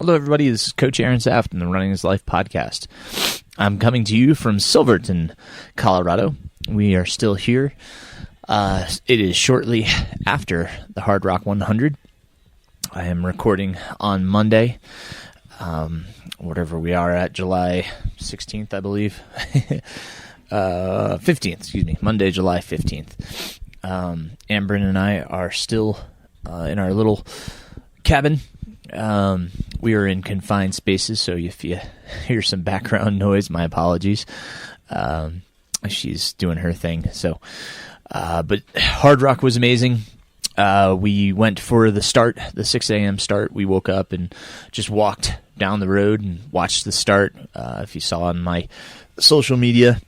Hello, everybody. This is Coach Aaron Saft in the Running His Life podcast. I'm coming to you from Silverton, Colorado. We are still here. It is shortly after the Hard Rock 100. I am recording on Monday, whatever we are at, July 16th, I believe. 15th, excuse me, Monday, July 15th. Amber and I are still in our little cabin. We are in confined spaces, so if you hear some background noise, my apologies. She's doing her thing. So, but Hard Rock was amazing. We went for the start, the 6 a.m. start. We woke up and just walked down the road and watched the start. If you saw on my social media,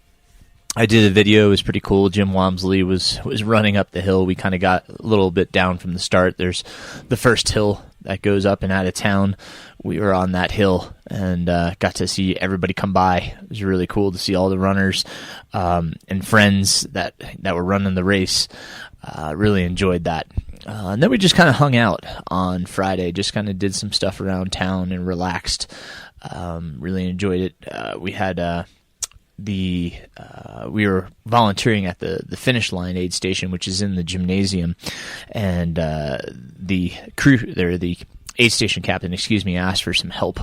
I did a video. It was pretty cool. Jim Walmsley was running up the hill. We kind of got a little bit down from the start. There's the first hill that goes up and out of town. We were on that hill and got to see everybody come by. It was really cool to see all the runners and friends that were running the race. Really enjoyed that. And then we just kind of hung out on Friday, just kind of did some stuff around town and relaxed. Really enjoyed it. We had we were volunteering at the finish line aid station, which is in the gymnasium, and the aid station captain, asked for some help.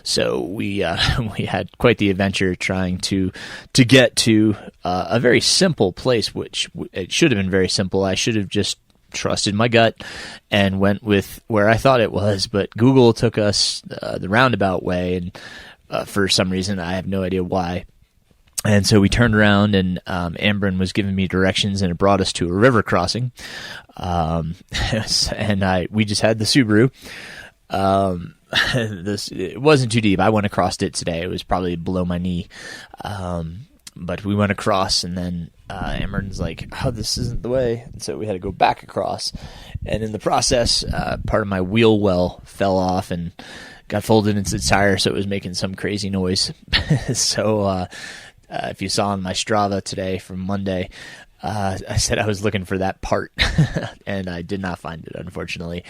So we had quite the adventure trying to get to a very simple place, which it should have been very simple. I should have just trusted my gut and went with where I thought it was, but Google took us the roundabout way, and for some reason, I have no idea why. And so we turned around, and Amber was giving me directions, and it brought us to a river crossing. And we just had the Subaru. It wasn't too deep. I went across it today. It was probably below my knee. But we went across, and then Amber's like, "Oh, this isn't the way." And so we had to go back across. And in the process, part of my wheel well fell off and got folded into the tire, so it was making some crazy noise. So if you saw on my Strava today from Monday, I said I was looking for that part, and I did not find it, unfortunately.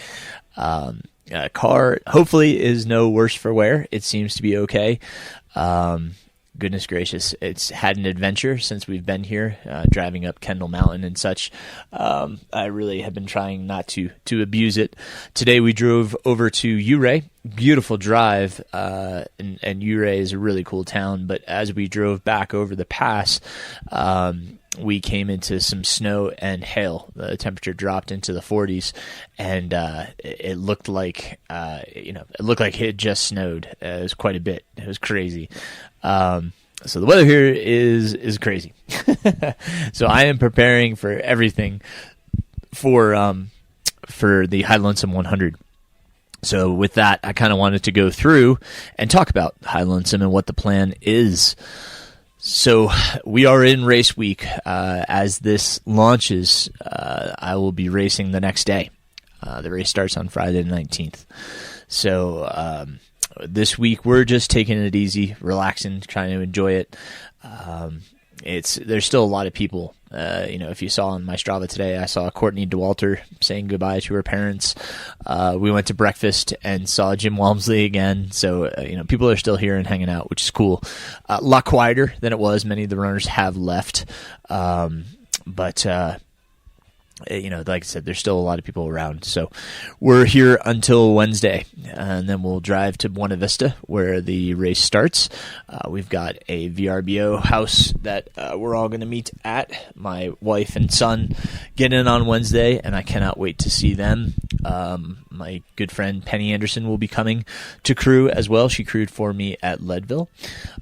Car hopefully is no worse for wear. It seems to be okay. Goodness gracious, it's had an adventure since we've been here, driving up Kendall Mountain and such. I really have been trying not to abuse it. Today we drove over to Ouray. Beautiful drive, and Ouray is a really cool town, but as we drove back over the pass, we came into some snow and hail. The temperature dropped into the 40s, and it looked like it had just snowed. It was quite a bit. It was crazy. So the weather here is crazy. So I am preparing for everything for the High Lonesome 100. So with that, I kind of wanted to go through and talk about High Lonesome and what the plan is. So we are in race week. As this launches, I will be racing the next day. The race starts on Friday the 19th. So this week we're just taking it easy, relaxing, trying to enjoy it. There's still a lot of people. If you saw on my Strava today, I saw Courtney DeWalter saying goodbye to her parents. We went to breakfast and saw Jim Walmsley again. So, people are still here and hanging out, which is cool. A lot quieter than it was. Many of the runners have left. But like I said, there's still a lot of people around. So we're here until Wednesday, and then we'll drive to Buena Vista where the race starts. We've got a VRBO house that we're all going to meet at. My wife and son get in on Wednesday, and I cannot wait to see them. My good friend Penny Anderson will be coming to crew as well. She crewed for me at Leadville.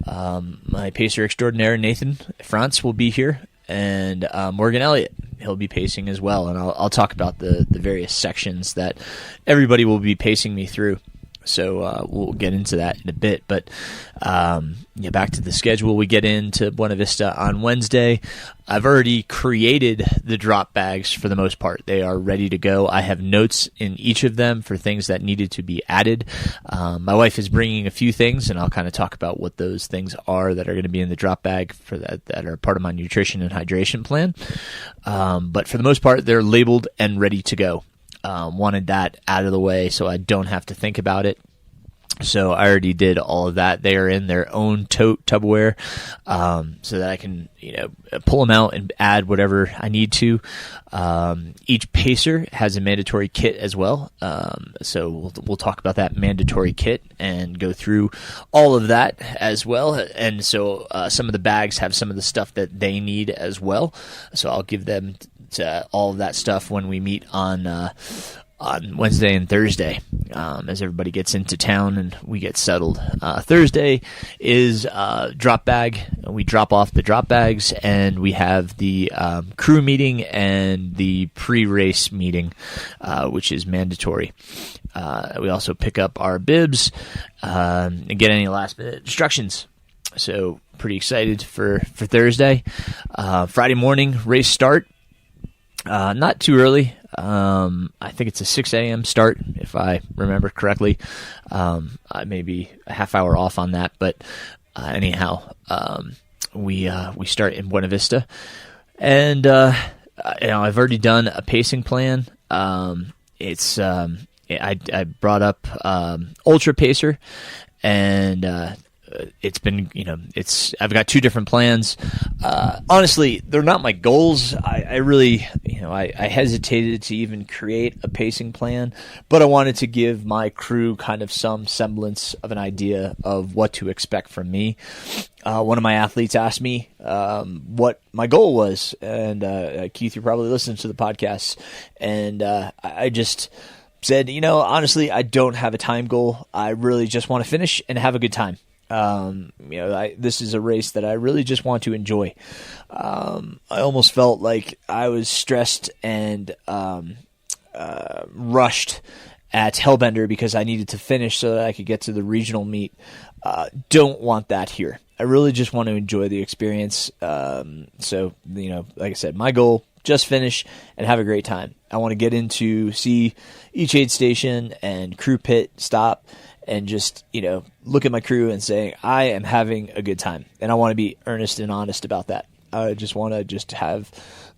My pacer extraordinaire Nathan France will be here, and Morgan Elliott. He'll be pacing as well, and I'll talk about the various sections that everybody will be pacing me through. So we'll get into that in a bit. But back to the schedule. We get into Buena Vista on Wednesday. I've already created the drop bags for the most part. They are ready to go. I have notes in each of them for things that needed to be added. My wife is bringing a few things, and I'll kind of talk about what those things are that are going to be in the drop bag for that are part of my nutrition and hydration plan. But for the most part, they're labeled and ready to go. Wanted that out of the way so I don't have to think about it. So I already did all of that. They are in their own tote Tupperware, so that I can, pull them out and add whatever I need to. Each pacer has a mandatory kit as well. So we'll talk about that mandatory kit and go through all of that as well. And so some of the bags have some of the stuff that they need as well. So I'll give them all of that stuff when we meet on Wednesday and Thursday, as everybody gets into town and we get settled. Thursday is drop bag. We drop off the drop bags, and we have the crew meeting and the pre-race meeting, which is mandatory. We also pick up our bibs and get any last-minute instructions. So pretty excited for Thursday. Friday morning, race start. Not too early. I think it's a 6 a.m. start, if I remember correctly. I may be a half hour off on that, but anyhow, we start in Buena Vista, and I've already done a pacing plan. I brought up Ultra Pacer, and it's been, I've got two different plans. Honestly, they're not my goals. I really, I hesitated to even create a pacing plan, but I wanted to give my crew kind of some semblance of an idea of what to expect from me. One of my athletes asked me what my goal was, and Keith, you probably listened to the podcast, and I just said, honestly, I don't have a time goal. I really just want to finish and have a good time. This is a race that I really just want to enjoy. I almost felt like I was stressed and rushed at Hellbender because I needed to finish so that I could get to the regional meet. Don't want that here. I really just want to enjoy the experience. So, like I said, my goal, just finish and have a great time. I want to get into see each aid station and crew pit stop and just, look at my crew and say, I am having a good time. And I want to be earnest and honest about that. I just want to have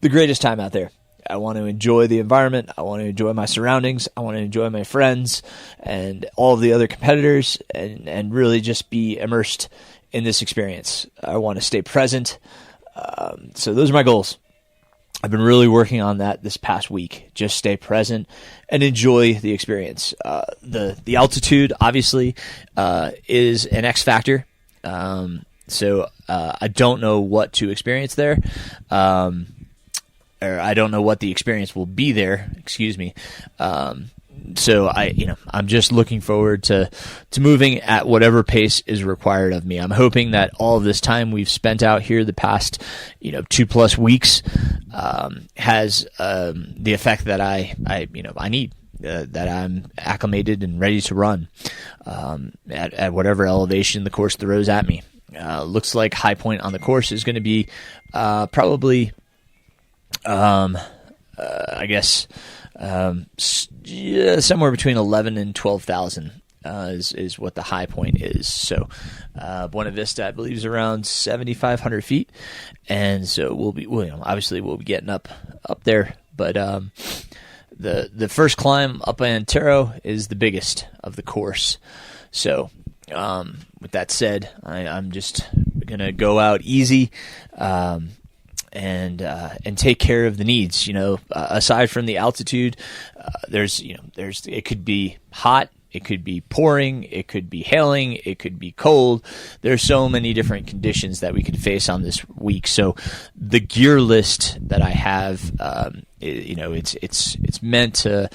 the greatest time out there. I want to enjoy the environment. I want to enjoy my surroundings. I want to enjoy my friends and all of the other competitors and really just be immersed in this experience. I want to stay present. So those are my goals. I've been really working on that this past week. Just stay present and enjoy the experience. The altitude, obviously, is an X factor. So I don't know what to experience there. Or I don't know what the experience will be there. Excuse me. So I'm just looking forward to moving at whatever pace is required of me. I'm hoping that all of this time we've spent out here the past, 2+ weeks, has the effect that I need, that I'm acclimated and ready to run at whatever elevation the course throws at me. Looks like high point on the course is going to be probably, somewhere between 11 and 12,000 is what the high point is. So Buena Vista, I believe, is around 7,500 feet, and so we'll be getting up there. But the first climb up Antero is the biggest of the course. So with that said, I'm just gonna go out easy. And take care of the needs. Aside from the altitude, it could be hot, it could be pouring, it could be hailing, it could be cold. There's so many different conditions that we could face on this week. So the gear list that I have, it's meant to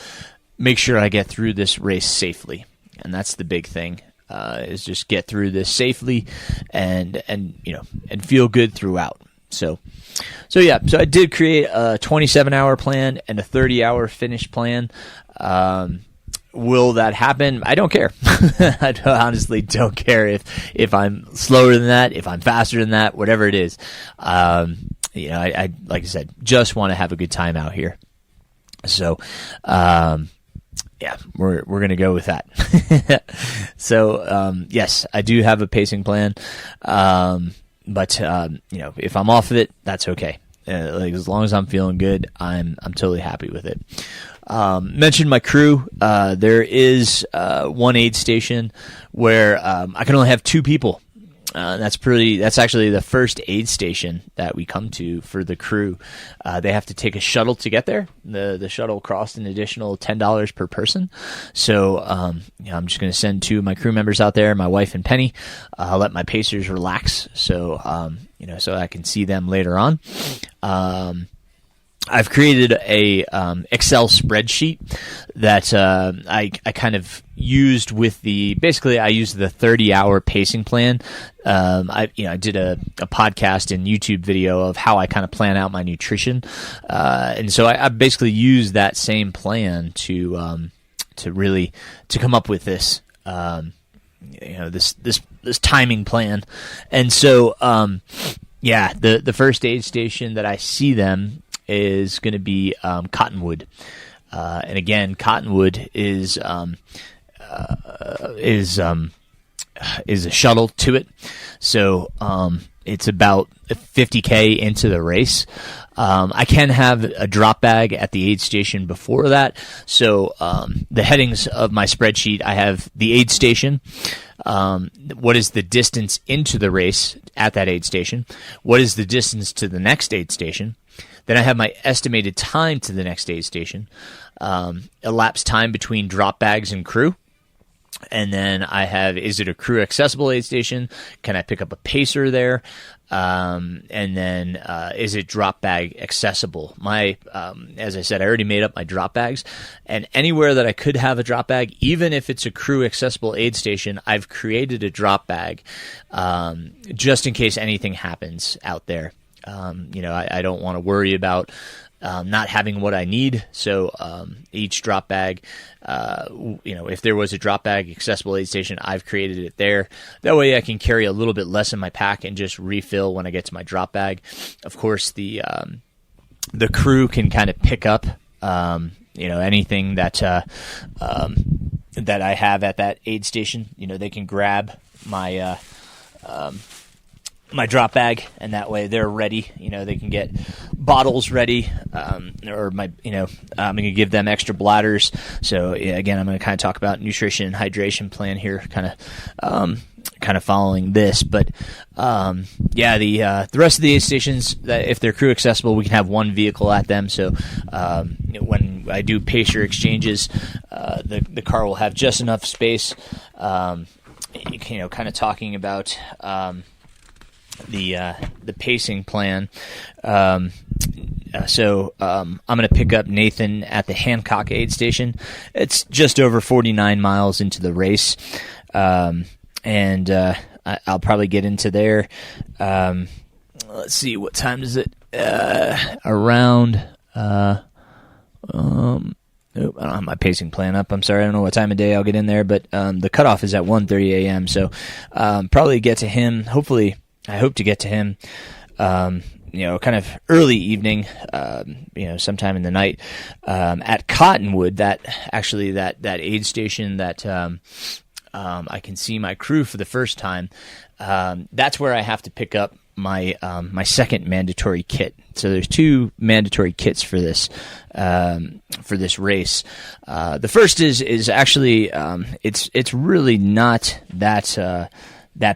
make sure I get through this race safely, and that's the big thing. Is just get through this safely and feel good throughout. So I did create a 27-hour plan and a 30-hour finish plan. Will that happen? I don't care. I honestly don't care if I'm slower than that, if I'm faster than that, whatever it is. I like I said, just want to have a good time out here. So, we're going to go with that. So, yes, I do have a pacing plan. But if I'm off of it, that's okay. As long as I'm feeling good, I'm totally happy with it. Mentioned my crew. There is one aid station where I can only have 2 people. That's actually the first aid station that we come to for the crew. They have to take a shuttle to get there. The shuttle costs an additional $10 per person. So, I'm just going to send 2 of my crew members out there, my wife and Penny. I'll let my pacers relax. So, so I can see them later on. I've created a Excel spreadsheet that I kind of used with I used the 30-hour pacing plan. I did a podcast and YouTube video of how I kind of plan out my nutrition, and so I basically used that same plan to come up with this this timing plan. And so the first aid station that I see them is going to be Cottonwood, and again, Cottonwood is a shuttle to it, so it's about 50K into the race. I can have a drop bag at the aid station before that. So the headings of my spreadsheet, I have the aid station. What is the distance into the race at that aid station? What is the distance to the next aid station? Then I have my estimated time to the next aid station, elapsed time between drop bags and crew. And then I have, is it a crew accessible aid station? Can I pick up a pacer there? And then is it drop bag accessible? As I said, I already made up my drop bags, and anywhere that I could have a drop bag, even if it's a crew accessible aid station, I've created a drop bag just in case anything happens out there. I don't want to worry about not having what I need. So each drop bag, if there was a drop bag accessible aid station, I've created it there. That way I can carry a little bit less in my pack and just refill when I get to my drop bag. Of course, the crew can kind of pick up anything that I have at that aid station. They can grab my drop bag, and that way they're ready. They can get bottles ready, or I'm going to give them extra bladders. So again, I'm going to kind of talk about nutrition and hydration plan here, kind of following this. But the rest of the aid stations, that if they're crew accessible, we can have one vehicle at them. So when I do pacer exchanges, the car will have just enough space. Kind of talking about the pacing plan. So I'm going to pick up Nathan at the Hancock aid station. It's just over 49 miles into the race, and I'll probably get into there. Let's see, what time is it? Around. I don't have my pacing plan up. I'm sorry, I don't know what time of day I'll get in there, but the cutoff is at 1:30 a.m. So probably get to him. Hopefully, I hope to get to him, kind of early evening, sometime in the night, at Cottonwood. That aid station that I can see my crew for the first time. That's where I have to pick up my second mandatory kit. So there's 2 mandatory kits for this race. The first is actually it's really not that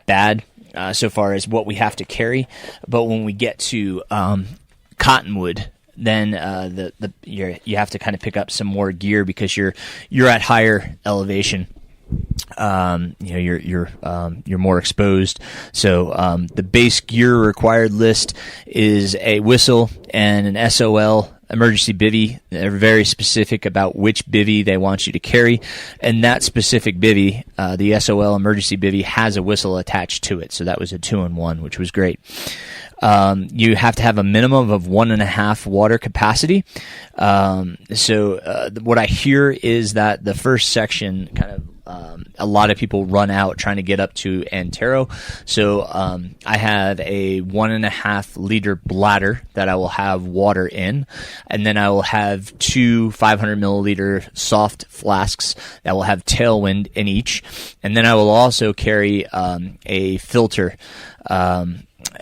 bad. So far as what we have to carry, but when we get to Cottonwood, then you have to kind of pick up some more gear because you're at higher elevation. You're more exposed. So the base gear required list is a whistle and an SOL emergency bivvy. They're very specific about which bivvy they want you to carry, and that specific bivvy, the SOL emergency bivvy, has a whistle attached to it. So that was a 2-in-1, which was great. You have to have a minimum of 1.5 water capacity. What I hear is that the first section kind of a lot of people run out trying to get up to Antero. So I have a 1.5 liter bladder that I will have water in, and then I will have 2 500 milliliter soft flasks that will have tailwind in each, and then I will also carry a filter.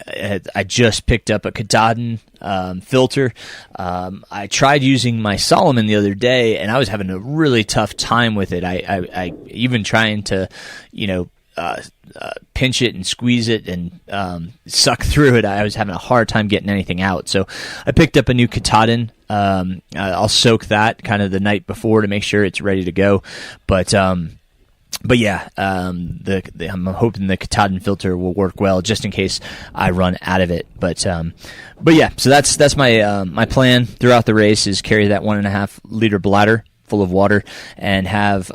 I just picked up a Katahdin filter. I tried using my Solomon the other day, and I was having a really tough time with it. I even trying to, pinch it and squeeze it and suck through it. I was having a hard time getting anything out. So I picked up a new Katahdin. I'll soak that kind of the night before to make sure it's ready to go. But yeah, I'm hoping the Katahdin filter will work well just in case I run out of it. But yeah, so that's my my plan throughout the race is carry that 1.5 liter bladder full of water and have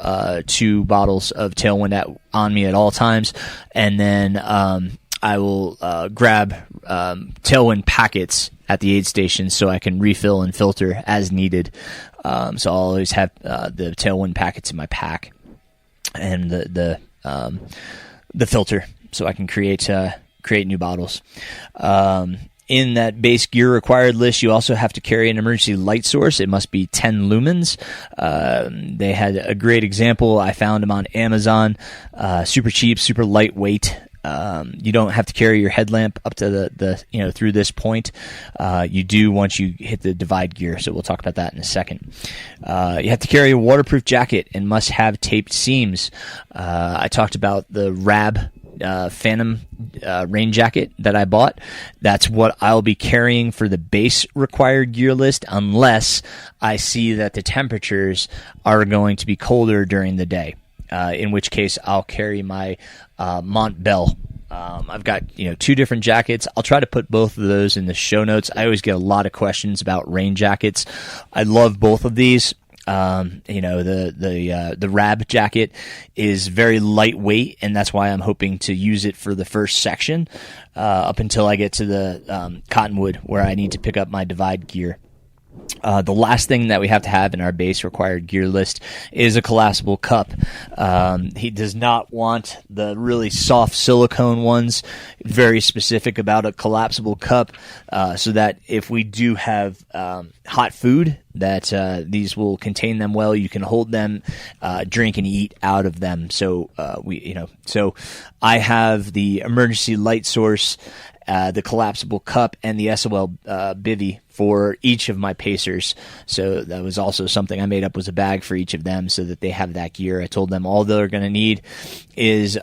2 bottles of Tailwind on me at all times, and then I will grab Tailwind packets at the aid station so I can refill and filter as needed. So I'll always have the Tailwind packets in my pack and the filter so I can create new bottles. In that base gear required list, you also have to carry an emergency light source. It must be 10 lumens. They had a great example. I found them on Amazon. Super cheap, super lightweight. You don't have to carry your headlamp up to the through this point. You do once you hit the divide gear, so we'll talk about that in a second. You have to carry a waterproof jacket and must have taped seams. I talked about the RAB Phantom rain jacket that I bought. That's what I'll be carrying for the base required gear list unless I see that the temperatures are going to be colder during the day, in which case I'll carry my Mont Bell. I've got 2 different jackets. I'll try to put both of those in the show notes. I always get a lot of questions about rain jackets. I love both of these. The RAB jacket is very lightweight, and that's why I'm hoping to use it for the first section up until I get to the Cottonwood where I need to pick up my divide gear. The last thing that we have to have in our base required gear list is a collapsible cup. He does not want the really soft silicone ones. Very specific about a collapsible cup, so that if we do have hot food, that these will contain them well. You can hold them, drink and eat out of them. So So I have the emergency light source, the collapsible cup, and the SOL bivy for each of my pacers. So that was also something I made up, was a bag for each of them so that they have that gear. I told them all they're going to need is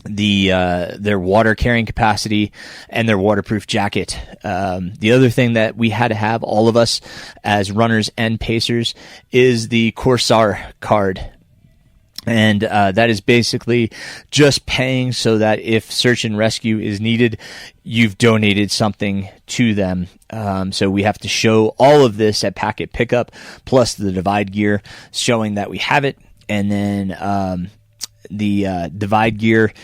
their water carrying capacity and their waterproof jacket. The other thing that we had to have, all of us as runners and pacers, is the Corsair card. And that is basically just paying so that if search and rescue is needed, you've donated something to them. So we have to show all of this at packet pickup, plus the divide gear, showing that we have it. And then the divide gear,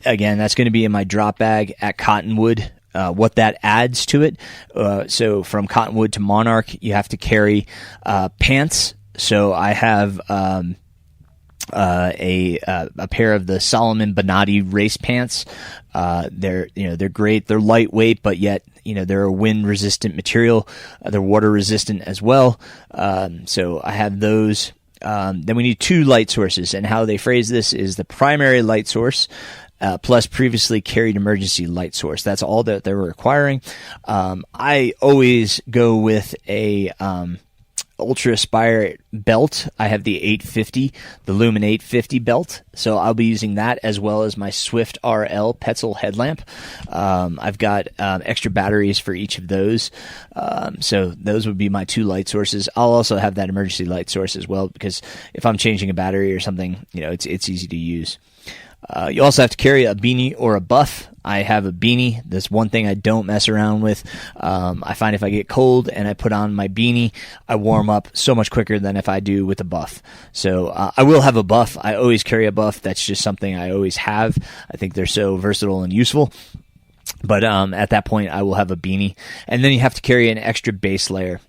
again, that's going to be in my drop bag at Cottonwood. What that adds to it. So from Cottonwood to Monarch, you have to carry pants. So I have a pair of the Solomon Bonatti race pants. They're great. They're lightweight, but yet they're a wind resistant material. They're water resistant as well. So I have those. Then we need 2 light sources, and how they phrase this is the primary light source plus previously carried emergency light source. That's all that they're requiring. I always go with a Ultra Aspire belt. I have the 850, the Lumen 850 belt, so I'll be using that as well as my Swift RL Petzl headlamp. I've got extra batteries for each of those, so those would be my 2 light sources. I'll also have that emergency light source as well, because if I'm changing a battery or something, it's easy to use. You also have to carry a beanie or a buff. I have a beanie. That's one thing I don't mess around with. I find if I get cold and I put on my beanie, I warm up so much quicker than if I do with a buff. So I will have a buff. I always carry a buff. That's just something I always have. I think they're so versatile and useful. But at that point, I will have a beanie. And then you have to carry an extra base layer.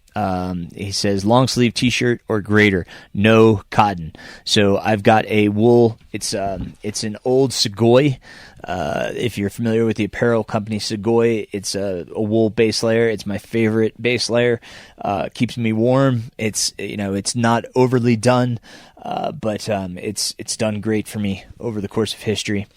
He says long sleeve t-shirt or greater, no cotton. So I've got a wool. It's an old Segoy. If you're familiar with the apparel company Segoy, it's a wool base layer. It's my favorite base layer. Keeps me warm. It's not overly done, but it's done great for me over the course of history.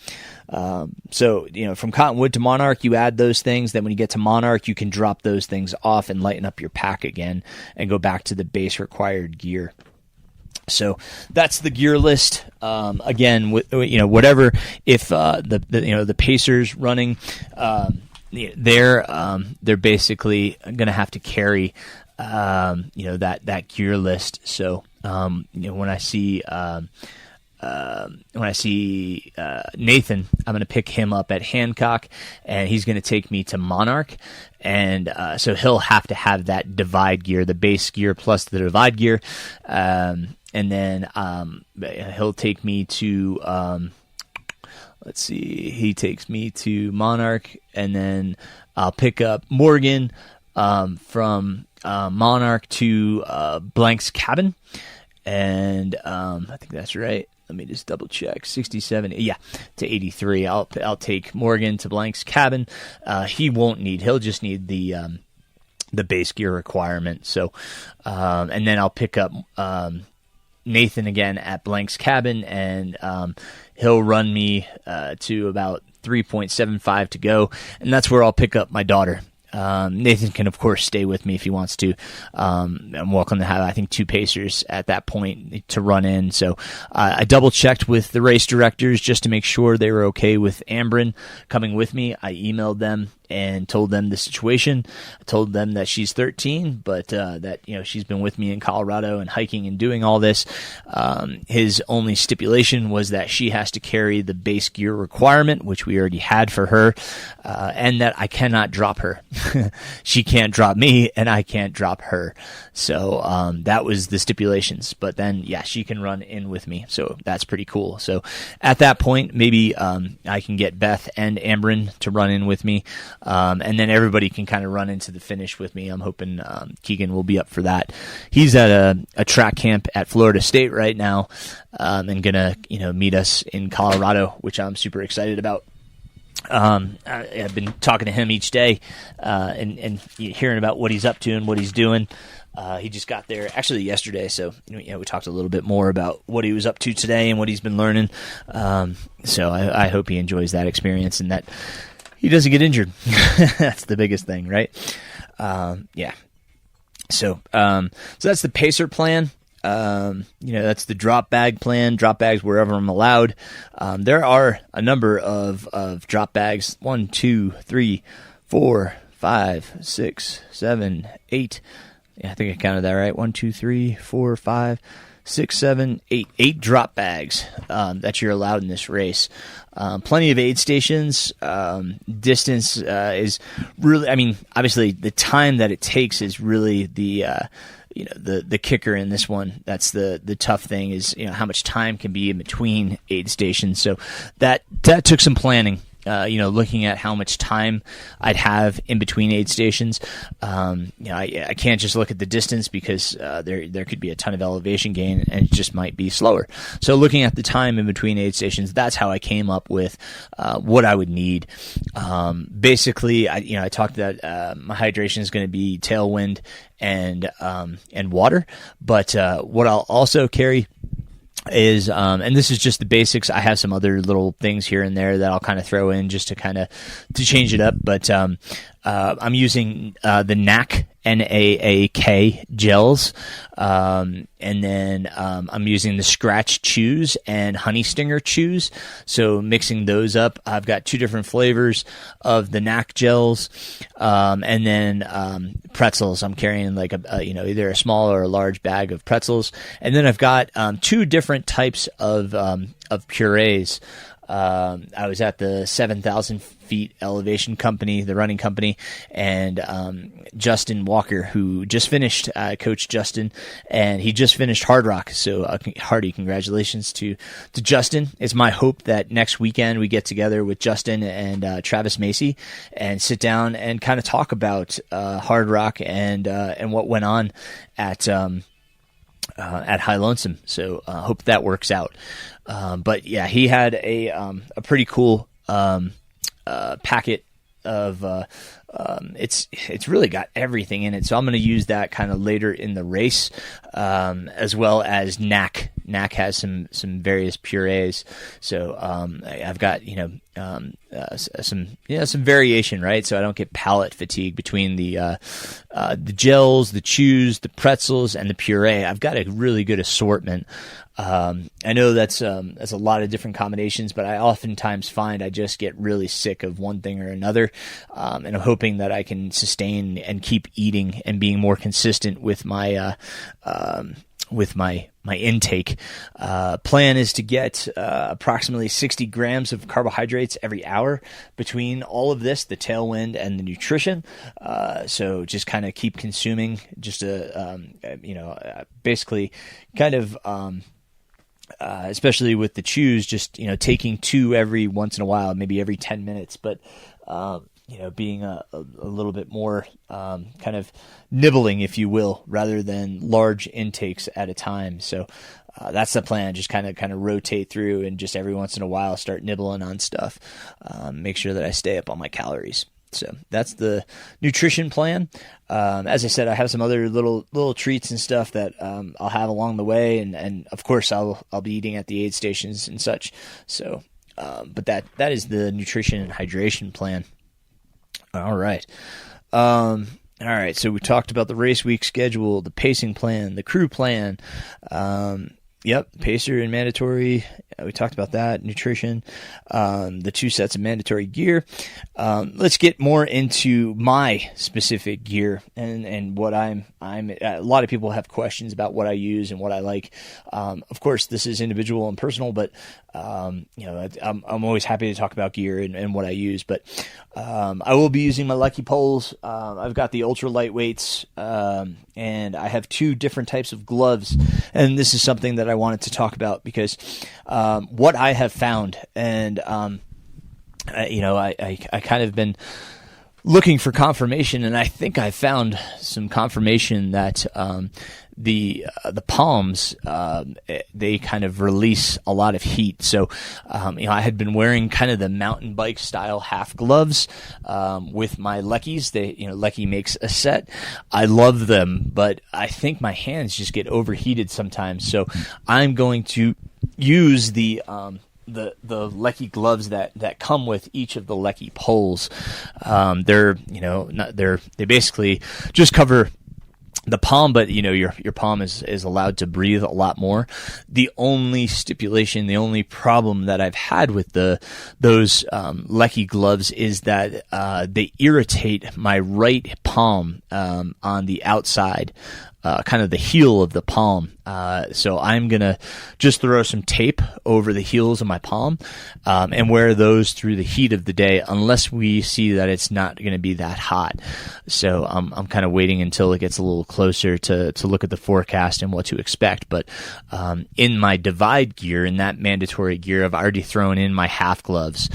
So, from Cottonwood to Monarch, you add those things. Then when you get to Monarch, you can drop those things off and lighten up your pack again and go back to the base required gear. So that's the gear list. Again, whatever, if the Pacers running, they're basically going to have to carry that gear list. So when I see Nathan, I'm going to pick him up at Hancock, and he's going to take me to Monarch. And so he'll have to have that divide gear, the base gear plus the divide gear. And then he'll take me to, he takes me to Monarch, and then I'll pick up Morgan from Monarch to Blank's cabin. And I think that's right. Let me just double check. 67, to 83. I'll take Morgan to Blank's cabin. He'll just need the base gear requirement. So, and then I'll pick up Nathan again at Blank's cabin, and he'll run me to about 3.75 to go, and that's where I'll pick up my daughter. Nathan can, of course, stay with me if he wants to. I'm welcome to have, I think, 2 Pacers at that point to run in. So I double-checked with the race directors just to make sure they were okay with Ambrin coming with me. I emailed them and told them the situation. I told them that she's 13, but that she's been with me in Colorado and hiking and doing all this. His only stipulation was that she has to carry the base gear requirement, which we already had for her, and that I cannot drop her. She can't drop me, and I can't drop her. So that was the stipulations. But then, she can run in with me, so that's pretty cool. So at that point, maybe I can get Beth and Ambrin to run in with me. And then everybody can kind of run into the finish with me. I'm hoping Keegan will be up for that. He's at a track camp at Florida State right now, and gonna meet us in Colorado, which I'm super excited about. I've been talking to him each day and hearing about what he's up to and what he's doing. He just got there actually yesterday, so we talked a little bit more about what he was up to today and what he's been learning. So I hope he enjoys that experience and that he doesn't get injured. That's the biggest thing, right? So that's the Pacer plan. That's the drop bag plan. Drop bags wherever I'm allowed. There are a number of drop bags. 1, 2, 3, 4, 5, 6, 7, 8. Yeah, I think I counted that right. 1, 2, 3, 4, 5, 6, 7, 8. 8 drop bags that you're allowed in this race. Plenty of aid stations. Distance is really, obviously the time that it takes is really the kicker in this one. That's the tough thing is, how much time can be in between aid stations. So that took some planning. Looking at how much time I'd have in between aid stations. I can't just look at the distance because there could be a ton of elevation gain and it just might be slower. So looking at the time in between aid stations, that's how I came up with what I would need. Basically, I talked that my hydration is going to be tailwind and water, but what I'll also carry is and this is just the basics. I have some other little things here and there that I'll kind of throw in just to change it up, but I'm using the NAAK gels, and then I'm using the Scratch Chews and Honey Stinger Chews. So mixing those up, I've got 2 different flavors of the NAC gels, and then pretzels. I'm carrying like either a small or a large bag of pretzels, and then I've got 2 different types of purees. I was at the 7,000 feet elevation company, the running company, and Justin Walker, who just finished, Coach Justin, and he just finished Hard Rock. So hearty congratulations to Justin. It's my hope that next weekend we get together with Justin and Travis Macy and sit down and kind of talk about Hard Rock and what went on at High Lonesome. So hope that works out. But yeah, he had a pretty cool packet of it's really got everything in it. So I'm going to use that kind of later in the race, as well as NAC Knack has some various purees, so I've got some variation, right? So I don't get palate fatigue between the gels, the chews, the pretzels, and the puree. I've got a really good assortment. I know that's a lot of different combinations, but I oftentimes find I just get really sick of one thing or another, and I'm hoping that I can sustain and keep eating and being more consistent with my intake. Plan is to get approximately 60 grams of carbohydrates every hour between all of this, the tailwind and the nutrition. So just kind of keep consuming, just basically kind of. Especially with the chews, just taking 2 every once in a while, maybe every 10 minutes, but being a little bit more kind of nibbling, if you will, rather than large intakes at a time. So that's the plan. Just kind of rotate through, and just every once in a while start nibbling on stuff. Make sure that I stay up on my calories. So that's the nutrition plan. As I said, I have some other little treats and stuff that I'll have along the way, and of course I'll be eating at the aid stations and such. So, but that is the nutrition and hydration plan. All right. All right. So we talked about the race week schedule, the pacing plan, the crew plan. Yep, pacer and mandatory. We talked about that. Nutrition, the 2 sets of mandatory gear. Let's get more into my specific gear and what I'm. A lot of people have questions about what I use and what I like. Of course, this is individual and personal, but I'm always happy to talk about gear and what I use. But I will be using my Lucky poles. I've got the ultra lightweights, and I have 2 different types of gloves. And this is something that I wanted to talk about because what I have found, and I kind of been looking for confirmation, and I think I found some confirmation that the palms they kind of release a lot of heat. So I had been wearing kind of the mountain bike style half gloves with my Leckies. Lecky makes a set. I love them, but I think my hands just get overheated sometimes. So I'm going to use the Lecky gloves that come with each of the Lecky poles. They basically just cover the palm, but your palm is allowed to breathe a lot more. The only stipulation, the only problem that I've had with those Lecky gloves is that they irritate my right palm on the outside, kind of the heel of the palm. So I'm gonna just throw some tape over the heels of my palm and wear those through the heat of the day, unless we see that it's not going to be that hot. So I'm kind of waiting until it gets a little closer to look at the forecast and what to expect. But in my divide gear, in that mandatory gear, I've already thrown in my half gloves,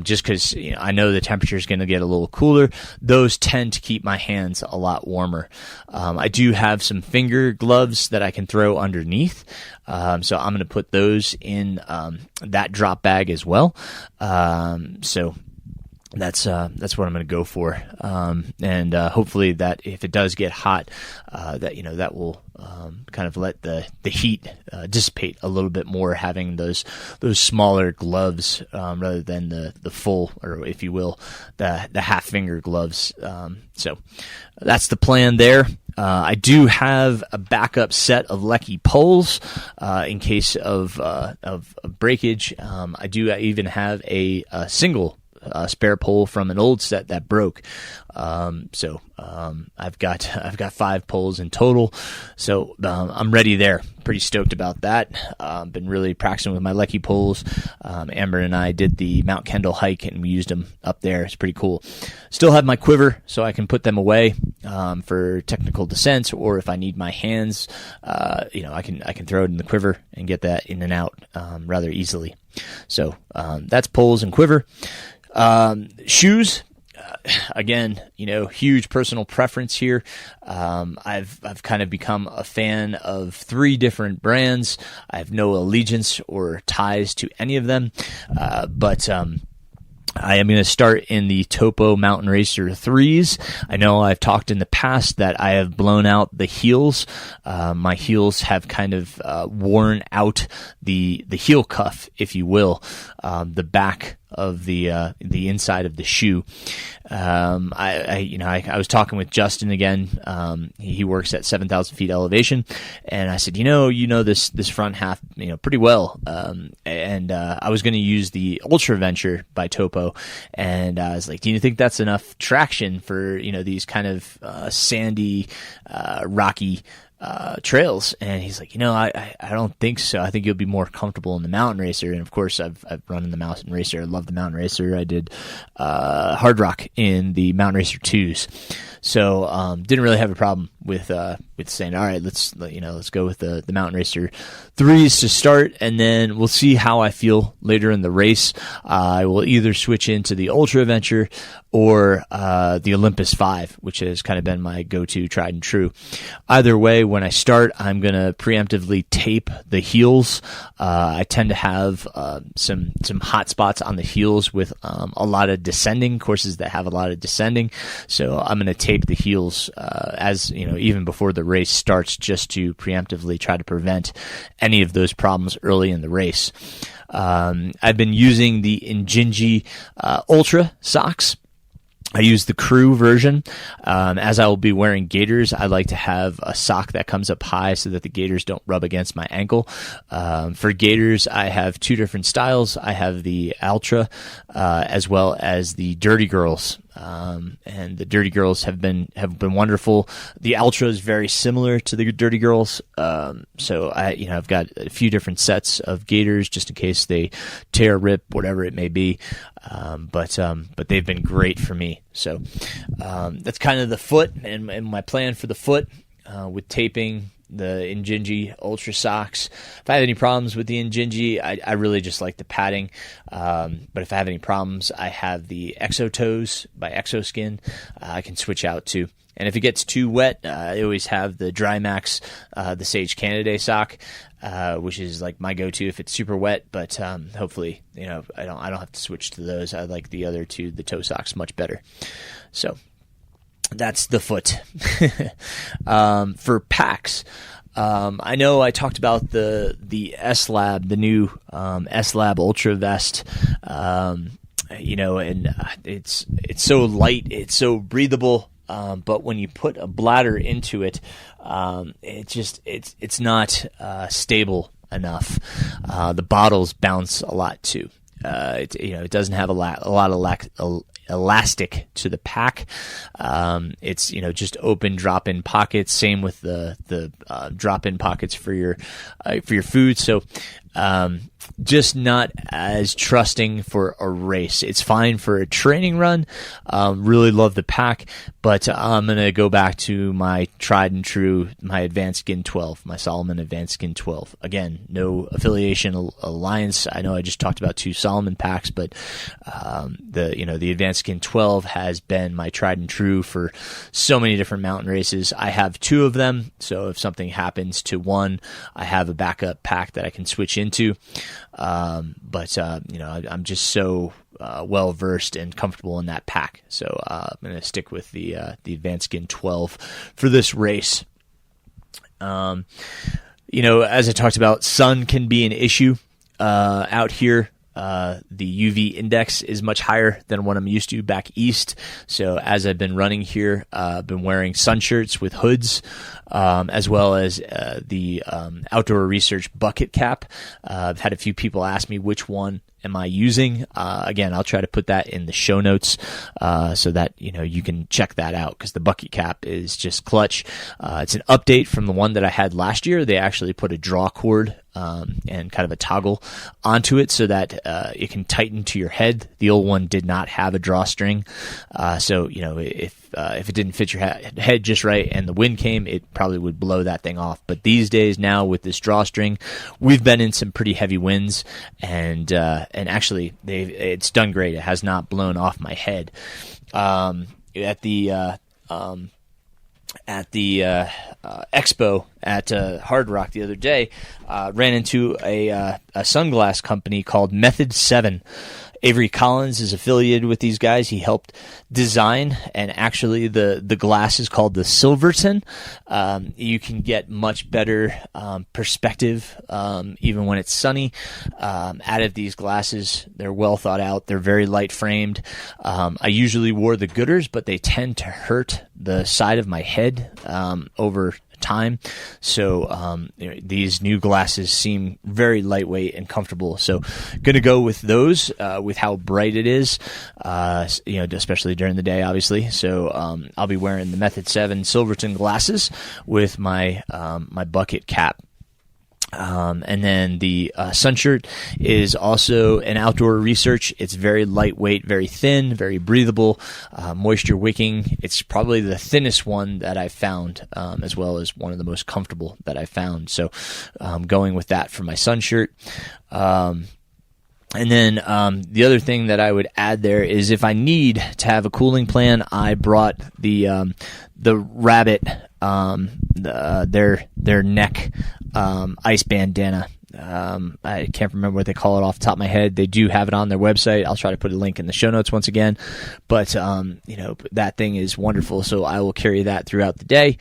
just because I know the temperature is going to get a little cooler. Those tend to keep my hands a lot warmer. I do have some finger gloves that I can throw underneath, so I'm going to put those in that drop bag as well. So that's what I'm going to go for, and hopefully that if it does get hot, that will kind of let the heat dissipate a little bit more, having those smaller gloves rather than the full, or if you will, the half finger gloves. So that's the plan there. I do have a backup set of Lecky poles in case of breakage. I do even have a single spare pole from an old set that broke. So I've got 5 poles in total. So I'm ready there. Pretty stoked about that. Been really practicing with my Lecky poles. Amber and I did the Mount Kendall hike, and we used them up there. It's pretty cool. Still have my quiver, so I can put them away for technical descents, or if I need my hands, I can throw it in the quiver and get that in and out rather easely. So that's poles and quiver. Shoes, again, huge personal preference here. I've kind of become a fan of 3 different brands. I have no allegiance or ties to any of them, but I am going to start in the Topo Mountain Racer 3s. I know I've talked in the past that I have blown out the heels. My heels have kind of worn out the heel cuff, if you will, the back of the inside of the shoe. I was talking with Justin again. He works at 7,000 feet elevation, and I said, this front half, pretty well. And I was going to use the Ultra Venture by Topo, and I was like, do you think that's enough traction for these kind of sandy, rocky trails? And he's like, I don't think so. I think you'll be more comfortable in the Mountain Racer. And of course, I've run in the Mountain Racer. I love the Mountain Racer. I did hard rock in the Mountain Racer 2s. So didn't really have a problem with saying, all right, let's go with the Mountain Racer 3s to start, and then we'll see how I feel later in the race. I will either switch into the Ultra Venture or the Olympus 5, which has kind of been my go-to, tried and true. Either way, when I start, I'm going to preemptively tape the heels. I tend to have some hot spots on the heels with a lot of descending courses that have a lot of descending. So I'm going to tape the heels even before the race starts, just to preemptively try to prevent any of those problems early in the race. I've been using the Injinji Ultra socks. I use the Crew version. As I will be wearing gaiters, I like to have a sock that comes up high so that the gaiters don't rub against my ankle. For gaiters, I have two different styles. I have the Ultra as well as the Dirty Girls. And the Dirty Girls have been wonderful. The Ultra is very similar to the Dirty Girls. So I've got a few different sets of gaiters just in case they tear, rip, whatever it may be. But they've been great for me. So that's kind of the foot and my plan for the foot with taping the Injinji Ultra socks. If I have any problems with the Injinji, I really just like the padding. But if I have any problems, I have the Exo Toes by Exoskin. I can switch out to. And if it gets too wet, I always have the Dry Max, the Sage Canaday sock, which is like my go-to if it's super wet. But hopefully, I don't have to switch to those. I like the other two, the toe socks, much better. So that's the foot. For packs, I know I talked about the S-Lab, the new S-Lab Ultra Vest. And it's so light, it's so breathable. But when you put a bladder into it, it's not stable enough. The bottles bounce a lot too. It doesn't have a lot of elastic to the pack. It's just open drop-in pockets. Same with the drop-in pockets for your food. So just not as trusting for a race. It's fine for a training run. Really love the pack, but I'm going to go back to my tried and true, my Advanced Skin 12, my Salomon Advanced Skin 12. Again, no affiliation alliance. I know I just talked about two Salomon packs, but the Advanced Skin 12 has been my tried and true for so many different mountain races. I have two of them, so if something happens to one, I have a backup pack that I can switch into. But I'm just so well versed and comfortable in that pack, so I'm going to stick with the Advanced Skin 12 for this race. As I talked about, sun can be an issue out here. The UV index is much higher than what I'm used to back east. So as I've been running here, I've been wearing sun shirts with hoods, as well as the Outdoor Research bucket cap. I've had a few people ask me which one am I using. Again, I'll try to put that in the show notes so that you can check that out, because the bucket cap is just clutch. It's an update from the one that I had last year. They actually put a draw cord and kind of a toggle onto it so that it can tighten to your head. The old one did not have a drawstring, so if it didn't fit your head just right and the wind came, it probably would blow that thing off. But these days now with this drawstring, we've been in some pretty heavy winds, and actually it's done great. It has not blown off my head. At the expo at Hard Rock the other day, ran into a sunglass company called Method 7, Avery Collins is affiliated with these guys. He helped design, and actually the glass is called the Silverton. You can get much better perspective even when it's sunny out of these glasses. They're well thought out. They're very light framed. I usually wore the Gooders, but they tend to hurt the side of my head over time. So these new glasses seem very lightweight and comfortable. So going to go with those with how bright it is, especially during the day, obviously. So I'll be wearing the Method 7 Silverton glasses with my my bucket cap. And then the sun shirt is also an outdoor research. It's very lightweight, very thin, very breathable, moisture wicking. It's probably the thinnest one that I've found, as well as one of the most comfortable that I've found. So going with that for my sun shirt. And then the other thing that I would add there is if I need to have a cooling plan, I brought the Rabbit, their neck ice bandana. I can't remember what they call it off the top of my head. They do have it on their website. I'll try to put a link in the show notes once again. But that thing is wonderful, so I will carry that throughout the day.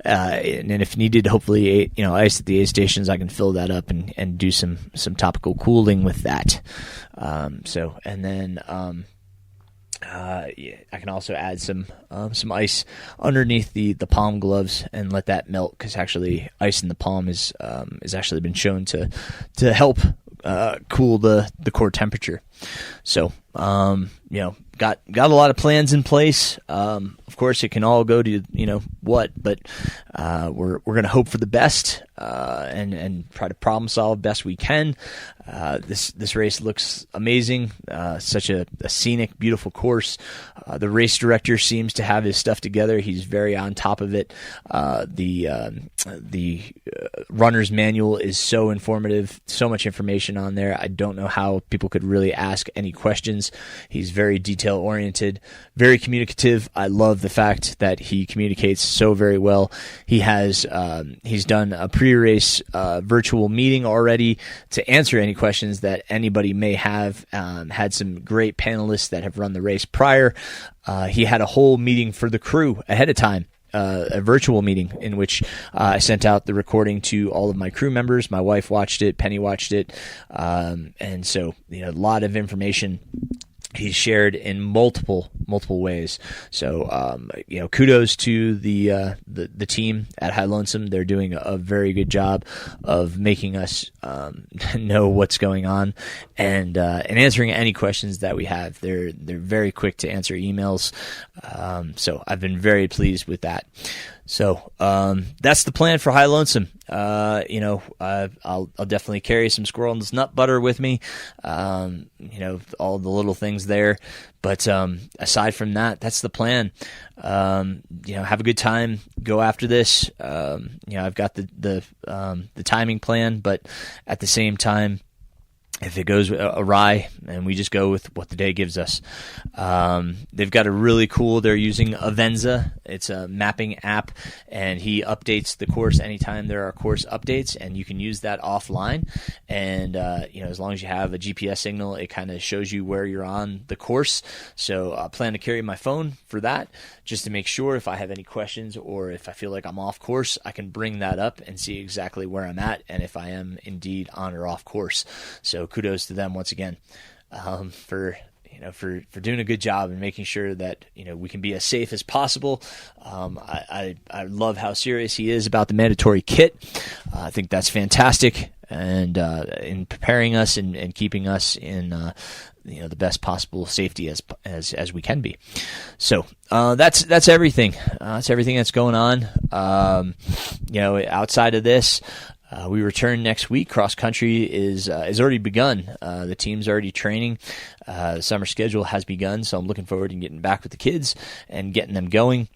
And if needed, hopefully, ice at the aid stations, I can fill that up and do some topical cooling with that. I can also add some ice underneath the palm gloves and let that melt, because actually ice in the palm is actually been shown to help cool the core temperature. So got a lot of plans in place. Of course, it can all go to what, but we're gonna hope for the best and try to problem solve best we can. This race looks amazing. Such a scenic, beautiful course. The race director seems to have his stuff together. He's very on top of it. The runner's manual is so informative, so much information on there. I don't know how people could really ask any questions. He's very detail oriented, very communicative. I love the fact that he communicates so very well. He has he's done a pre-race virtual meeting already to answer any questions that anybody may have. Had some great panelists that have run the race prior. He had a whole meeting for the crew ahead of time. A virtual meeting in which I sent out the recording to all of my crew members. My wife watched it, Penny watched it, and so a lot of information he's shared in multiple ways. So kudos to the team at High Lonesome. They're doing a very good job of making us know what's going on and answering any questions that we have. They're very quick to answer emails. So I've been very pleased with that. So that's the plan for High Lonesome. I'll definitely carry some squirrel's nut butter with me. All the little things there. But aside from that, that's the plan. Have a good time. Go after this. I've got the timing plan, but at the same time, if it goes awry, and we just go with what the day gives us. They've got a really cool, they're using Avenza. It's a mapping app, and he updates the course anytime there are course updates, and you can use that offline. And, as long as you have a GPS signal, it kind of shows you where you're on the course. So I plan to carry my phone for that, just to make sure if I have any questions or if I feel like I'm off course, I can bring that up and see exactly where I'm at and if I am indeed on or off course. So kudos to them once again for doing a good job and making sure that we can be as safe as possible. I love how serious he is about the mandatory kit. I think that's fantastic, and in preparing us and keeping us in the best possible safety as we can be. So that's everything. That's everything that's going on. Outside of this, we return next week. Cross country is already begun. The team's already training. The summer schedule has begun, so I'm looking forward to getting back with the kids and getting them going.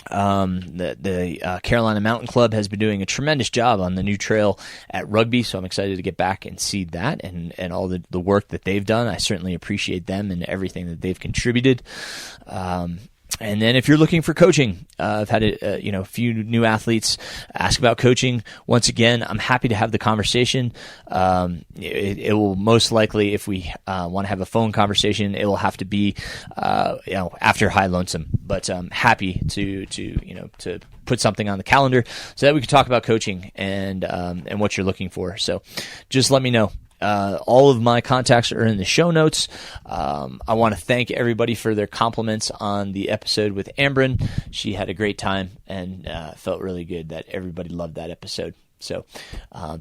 The Carolina Mountain Club has been doing a tremendous job on the new trail at Rugby, so I'm excited to get back and see that and all the work that they've done. I certainly appreciate them and everything that they've contributed. And then if you're looking for coaching, I've had a few new athletes ask about coaching. Once again, I'm happy to have the conversation. It will most likely, if we want to have a phone conversation, it will have to be after High Lonesome. But I'm happy to put something on the calendar so that we can talk about coaching and what you're looking for. So just let me know. All of my contacts are in the show notes. I want to thank everybody for their compliments on the episode with Amberin. She had a great time and felt really good that everybody loved that episode. So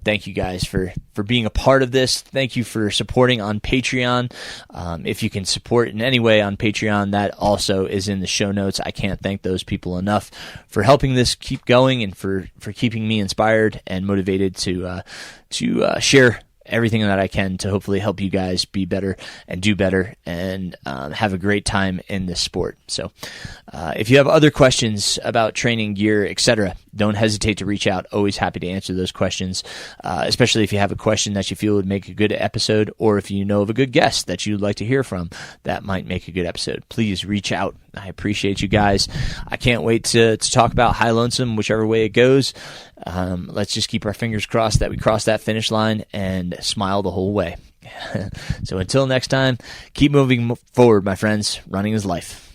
thank you guys for being a part of this. Thank you for supporting on Patreon. If you can support in any way on Patreon, that also is in the show notes. I can't thank those people enough for helping this keep going and for keeping me inspired and motivated to share everything that I can to hopefully help you guys be better and do better and have a great time in this sport. So if you have other questions about training gear, etc., don't hesitate to reach out. Always happy to answer those questions, especially if you have a question that you feel would make a good episode, or if you know of a good guest that you'd like to hear from that might make a good episode. Please reach out. I appreciate you guys. I can't wait to talk about High Lonesome, whichever way it goes. Let's just keep our fingers crossed that we cross that finish line and smile the whole way. So until next time, keep moving forward, my friends. Running is life.